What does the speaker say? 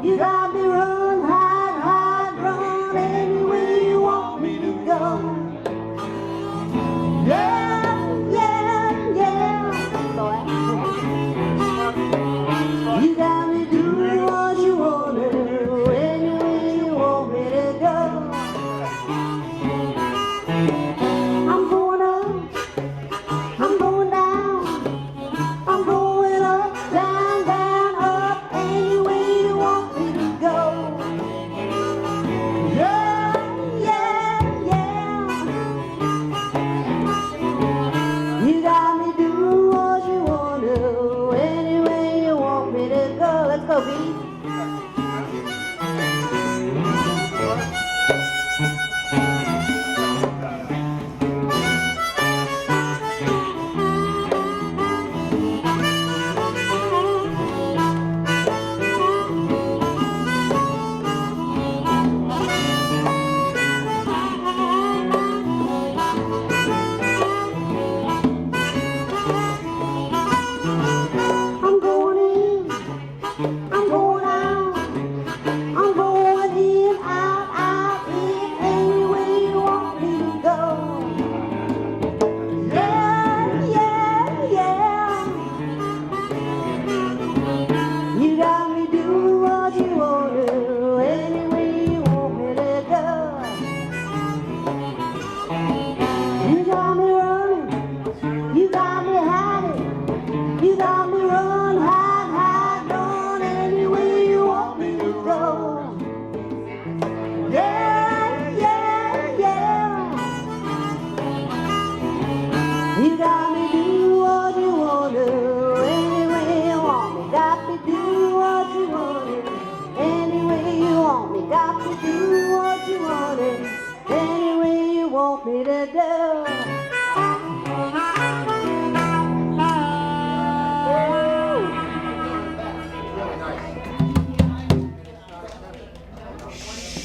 You got me run, hide, hide, run anywhere you want me to go. Yeah, yeah, yeah. You got me doing what you wanna do, anywhere you want me to go. I'm going up, I'm going down, I'm going up, down, down, up, anywhere you want me to go. Yeah, yeah, yeah. You got me doing what you wanna do, anywhere you want me to go. Let's go, B. I'm going in, I'm going out, I'm going in, out, out, in, anywhere you want me to go. Yeah, yeah, yeah. You got me doing what you want to do, anywhere you want me to go. You got me running, you got me hiding, you got me run, hide, hide, run anywhere you want me to go. Yeah, yeah, yeah. You got me do what you want to, anywhere you want me. Got me do what you want to, anywhere you want me. Got me do what you want to, anywhere you want me to do.